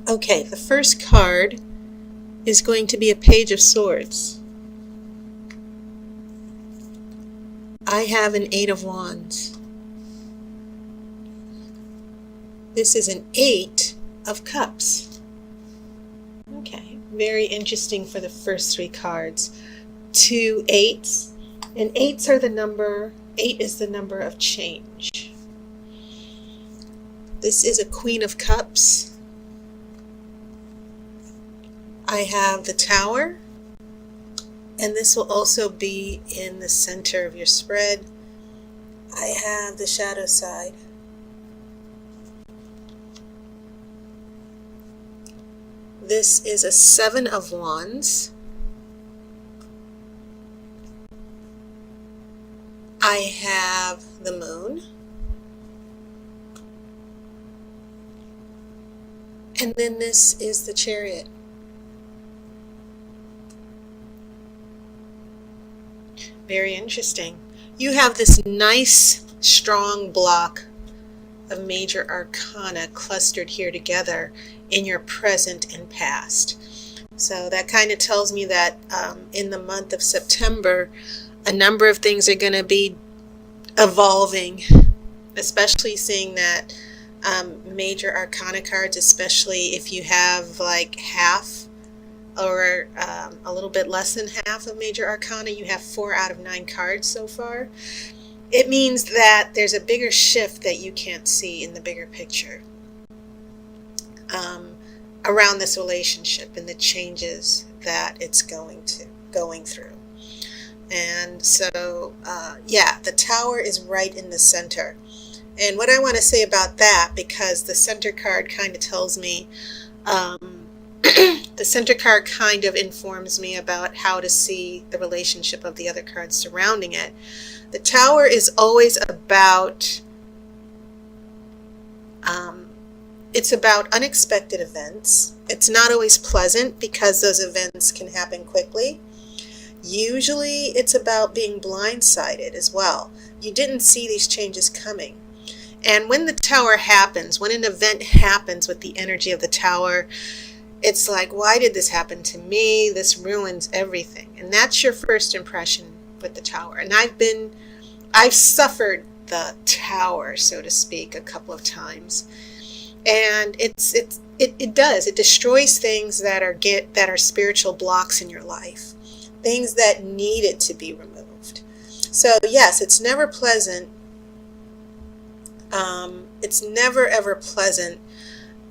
Okay, the first card is going to be a Page of Swords. I have an Eight of Wands. This is an Eight of Cups. Okay, very interesting for the first three cards. 2 8s, and 8s are the number, 8 is the number of change. This is a Queen of Cups. I have the Tower, and this will also be in the center of your spread. I have the shadow side. This is a Seven of Wands. I have the Moon. And then this is the Chariot. Very interesting. You have this nice, strong block of major arcana clustered here together in your present and past. So that kind of tells me that in the month of September, a number of things are going to be evolving, especially seeing that major arcana cards, especially if you have like half or a little bit less than half of major arcana. You have 4 out of 9 cards so far. It means that there's a bigger shift that you can't see in the bigger picture around this relationship and the changes that it's going through. And so yeah, the Tower is right in the center. And what I want to say about that, because the center card kind of tells me the center card kind of informs me about how to see the relationship of the other cards surrounding it. The Tower is always about, it's about unexpected events. It's not always pleasant because those events can happen quickly. Usually it's about being blindsided as well. You didn't see these changes coming. And when the Tower happens, when an event happens with the energy of the Tower, it's like, why did this happen to me? This ruins everything. And that's your first impression with the Tower. And I've suffered the Tower, so to speak, a couple of times. And it destroys things that are spiritual blocks in your life, things that needed to be removed. So yes, it's never pleasant. It's never ever pleasant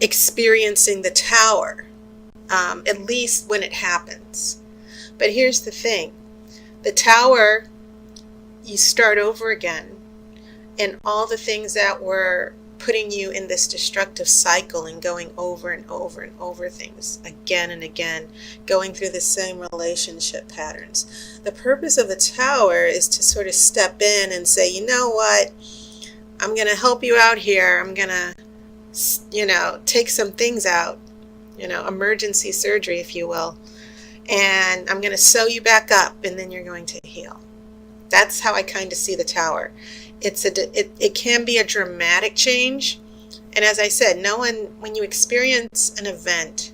experiencing the Tower, at least when it happens. But here's the thing. The Tower, you start over again, and all the things that were putting you in this destructive cycle and going over and over and over things again and again, going through the same relationship patterns. The purpose of the Tower is to sort of step in and say, you know what, I'm going to help you out here. I'm going to, take some things out, emergency surgery, if you will, and I'm going to sew you back up, and then you're going to heal. That's how I kind of see the Tower. It can be a dramatic change, and as I said, when you experience an event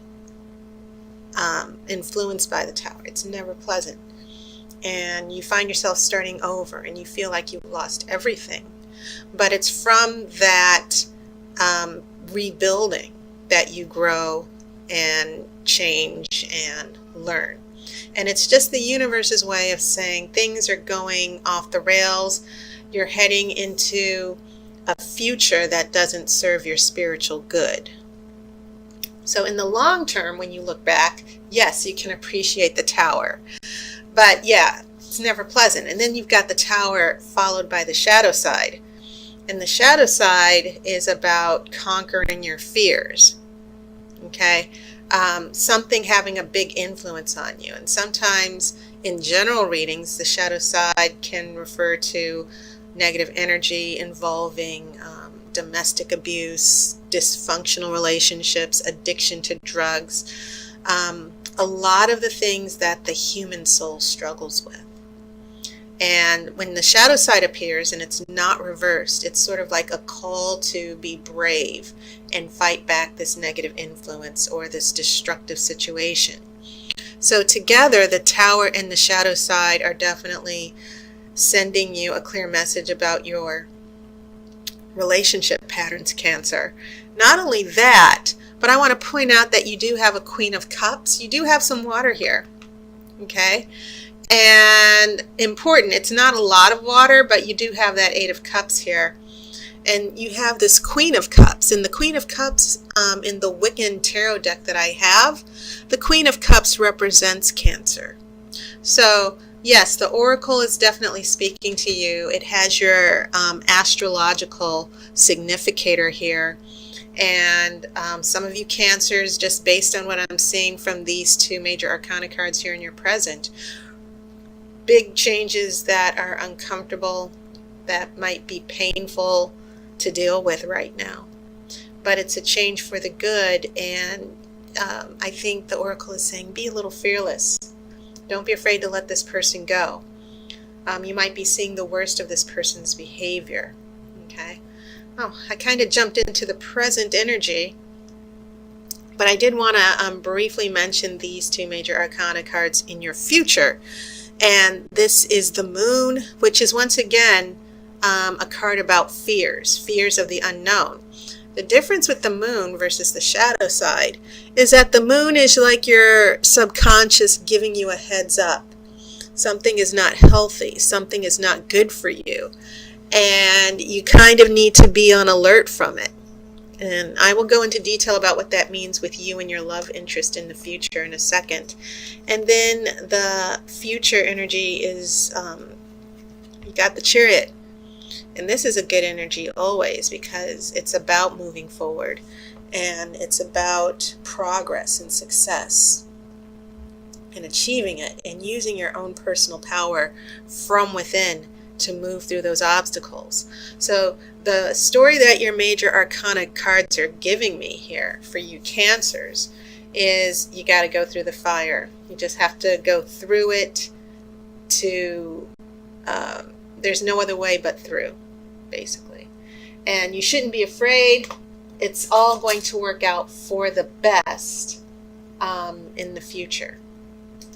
influenced by the Tower, it's never pleasant, and you find yourself starting over, and you feel like you've lost everything. But it's from that rebuilding that you grow and change and learn. And it's just the universe's way of saying things are going off the rails. You're heading into a future that doesn't serve your spiritual good. So in the long term, when you look back, yes, you can appreciate the Tower. But yeah, it's never pleasant. And then you've got the Tower followed by the shadow side. And the shadow side is about conquering your fears. Okay? Something having a big influence on you. And sometimes in general readings, the shadow side can refer to negative energy involving domestic abuse, dysfunctional relationships, addiction to drugs, a lot of the things that the human soul struggles with. And when the shadow side appears and it's not reversed, it's sort of like a call to be brave and fight back this negative influence or this destructive situation. So together, the Tower and the shadow side are definitely sending you a clear message about your relationship patterns, Cancer. Not only that, but I want to point out that you do have a Queen of Cups. You do have some water here, okay? And important, it's not a lot of water, but you do have that Eight of Cups here. And you have this Queen of Cups. And the Queen of Cups in the Wiccan tarot deck that I have, the Queen of Cups represents Cancer. So yes, the Oracle is definitely speaking to you. It has your astrological significator here. And some of you Cancers, just based on what I'm seeing from these two major arcana cards here in your present, big changes that are uncomfortable, that might be painful to deal with right now. But it's a change for the good, and I think the Oracle is saying be a little fearless. Don't be afraid to let this person go. You might be seeing the worst of this person's behavior. Okay. Oh, I kind of jumped into the present energy, but I did want to briefly mention these two major arcana cards in your future. And this is the Moon, which is once again a card about fears of the unknown. The difference with the Moon versus the shadow side is that the Moon is like your subconscious giving you a heads up. Something is not healthy, something is not good for you, and you kind of need to be on alert from it. And I will go into detail about what that means with you and your love interest in the future in a second. And then the future energy is, you got the Chariot. And this is a good energy always, because it's about moving forward. And it's about progress and success. And achieving it. And using your own personal power from within to move through those obstacles. So the story that your major arcana cards are giving me here for you Cancers is you got to go through the fire. You just have to go through it to, there's no other way but through, basically. And you shouldn't be afraid. It's all going to work out for the best in the future.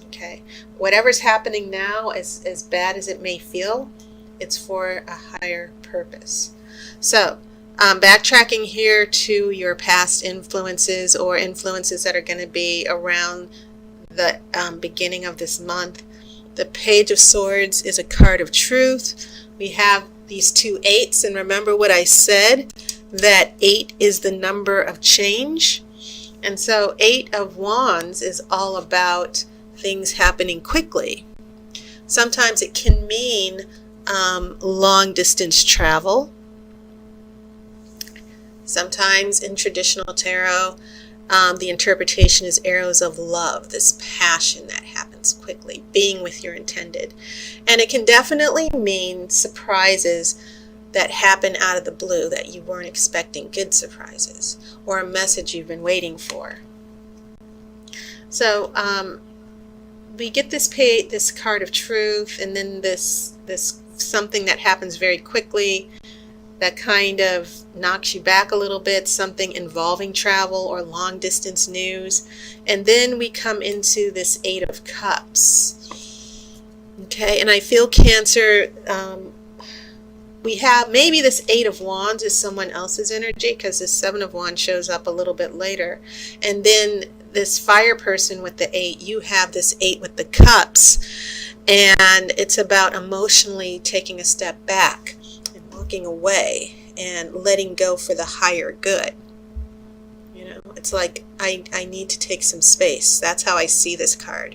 Okay, whatever's happening now, as bad as it may feel, it's for a higher purpose. So, backtracking here to your past influences or influences that are going to be around the beginning of this month. The Page of Swords is a card of truth. We have these two eights, and remember what I said, that 8 is the number of change. And so 8 of Wands is all about things happening quickly. Sometimes it can mean long distance travel. Sometimes in traditional tarot, the interpretation is arrows of love, this passion that happens quickly, being with your intended. And it can definitely mean surprises that happen out of the blue that you weren't expecting, good surprises, or a message you've been waiting for. So we get this card of truth, and then this something that happens very quickly that kind of knocks you back a little bit, something involving travel or long distance news. And then we come into this 8 of Cups. Okay, and I feel Cancer, we have maybe this 8 of Wands is someone else's energy, because this 7 of Wands shows up a little bit later. And then this fire person with the 8, you have this 8 with the Cups. And it's about emotionally taking a step back and walking away and letting go for the higher good. You know, it's like I need to take some space. That's how I see this card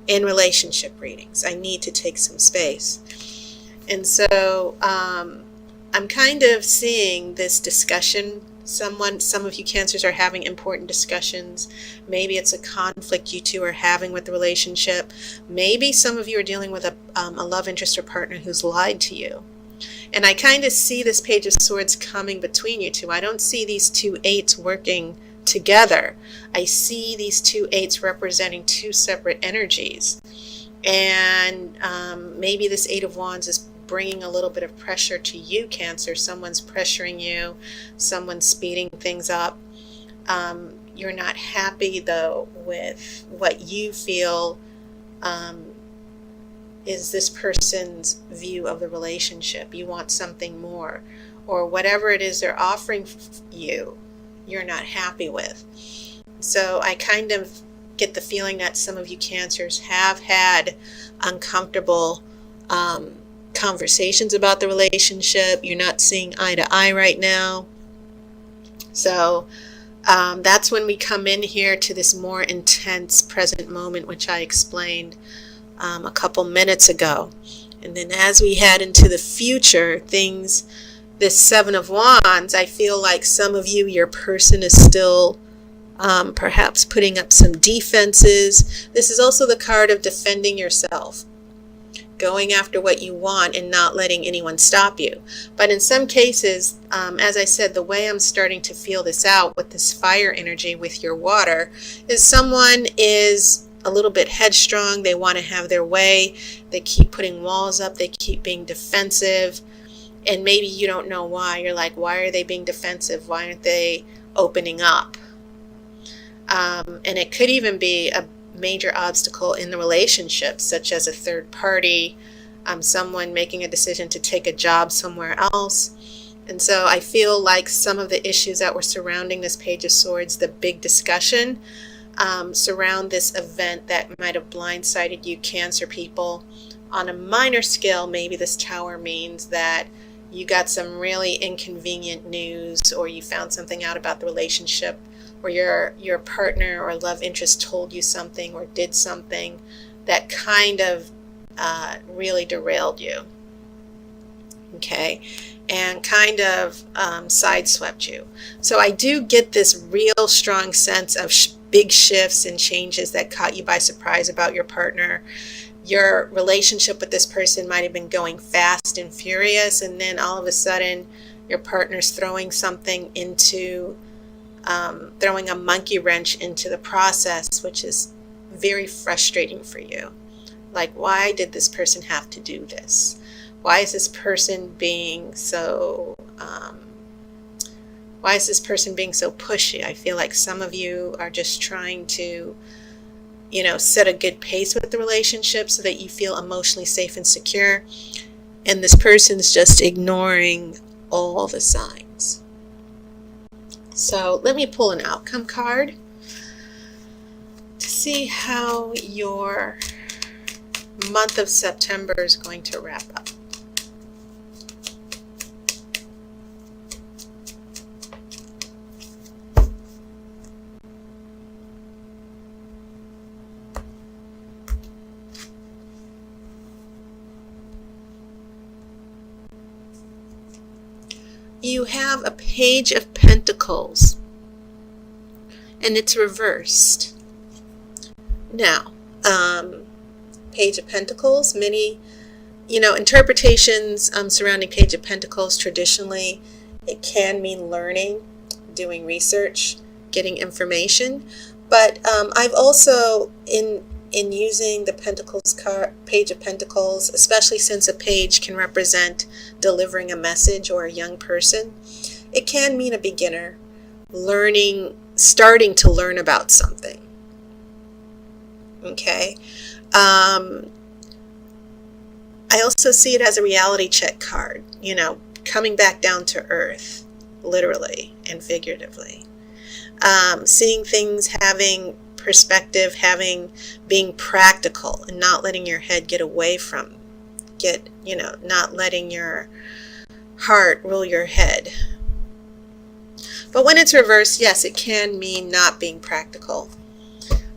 in relationship readings. I need to take some space. And so I'm kind of seeing this discussion. Some of you Cancers are having important discussions. Maybe it's a conflict you two are having with the relationship. Maybe some of you are dealing with a love interest or partner who's lied to you. And I kind of see this Page of Swords coming between you two. I don't see these two 8s working together. I see these two 8s representing two separate energies. And maybe this Eight of Wands is bringing a little bit of pressure to you, Cancer. Someone's pressuring you, someone's speeding things up. You're not happy, though, with what you feel is this person's view of the relationship. You want something more, or whatever it is they're offering you, you're not happy with. So I kind of get the feeling that some of you Cancers have had uncomfortable conversations about the relationship. You're not seeing eye to eye right now. So that's when we come in here to this more intense present moment, which I explained a couple minutes ago. And then as we head into the future, things, this Seven of Wands, I feel like some of you, your person is still perhaps putting up some defenses. This is also the card of defending yourself, going after what you want and not letting anyone stop you. But in some cases, as I said, the way I'm starting to feel this out with this fire energy with your water is someone is a little bit headstrong. They want to have their way. They keep putting walls up. They keep being defensive. And maybe you don't know why. You're like, why are they being defensive? Why aren't they opening up? And it could even be a major obstacle in the relationship, such as a third party, someone making a decision to take a job somewhere else. And so I feel like some of the issues that were surrounding this Page of Swords, the big discussion, surround this event that might have blindsided you Cancer people. On a minor scale, maybe this Tower means that you got some really inconvenient news, or you found something out about the relationship, or your partner or love interest told you something or did something that kind of really derailed you, okay, and kind of sideswept you. So I do get this real strong sense of big shifts and changes that caught you by surprise about your partner. Your relationship with this person might have been going fast and furious, and then all of a sudden your partner's throwing something into throwing a monkey wrench into the process, which is very frustrating for you. Like, why did this person have to do this? Why is this person being so pushy? I feel like some of you are just trying to, set a good pace with the relationship so that you feel emotionally safe and secure, and this person's just ignoring all the signs. So let me pull an outcome card to see how your month of September is going to wrap up. You have a Page of Pentacles, and it's reversed. Now, Page of Pentacles, many, interpretations surrounding Page of Pentacles, traditionally, it can mean learning, doing research, getting information. But I've also, in using the Pentacles card, Page of Pentacles, especially since a page can represent delivering a message or a young person, it can mean a beginner starting to learn about something. Okay. I also see it as a reality check card, coming back down to earth, literally and figuratively. Seeing things, having perspective, being practical and not letting your head get away from, not letting your heart rule your head. But when it's reversed, yes, it can mean not being practical.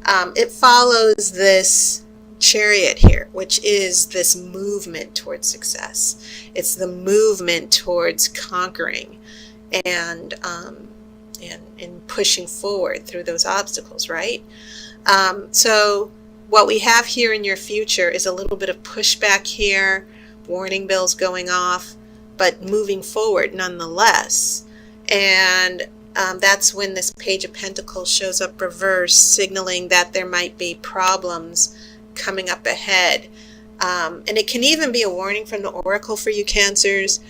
It follows this Chariot here, which is this movement towards success. It's the movement towards conquering and pushing forward through those obstacles, right? So what we have here in your future is a little bit of pushback here, warning bells going off, but moving forward nonetheless. And that's when this Page of Pentacles shows up reversed, signaling that there might be problems coming up ahead. And it can even be a warning from the Oracle for you Cancers,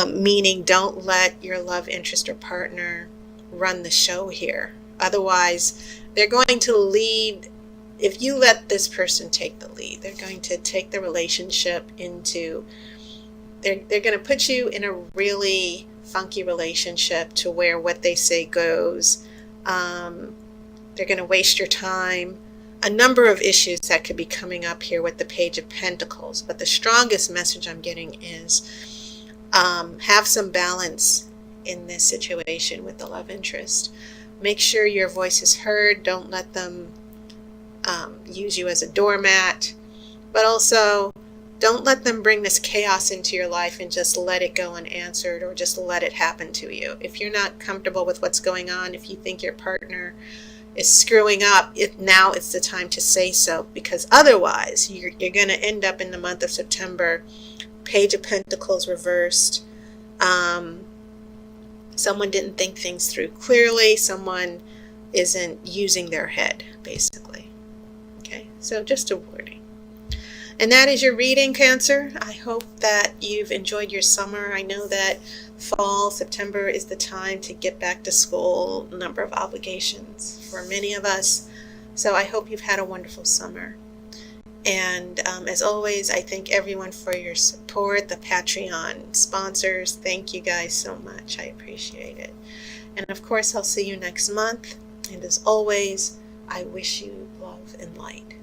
meaning don't let your love interest or partner run the show here. Otherwise, they're going to lead. If you let this person take the lead, they're going to take the relationship into, they're going to put you in a really funky relationship to where what they say goes. They're going to waste your time. A number of issues that could be coming up here with the Page of Pentacles. But the strongest message I'm getting is have some balance in this situation with the love interest. Make sure your voice is heard. Don't let them use you as a doormat. But also, don't let them bring this chaos into your life and just let it go unanswered or just let it happen to you. If you're not comfortable with what's going on, if you think your partner is screwing up, now it's the time to say so, because otherwise you're going to end up in the month of September, Page of Pentacles reversed. Someone didn't think things through clearly. Someone isn't using their head, basically. Okay, so just a warning. And that is your reading, Cancer. I hope that you've enjoyed your summer. I know that fall, September is the time to get back to school, a number of obligations for many of us. So I hope you've had a wonderful summer. And as always, I thank everyone for your support, the Patreon sponsors. Thank you guys so much. I appreciate it. And of course, I'll see you next month. And as always, I wish you love and light.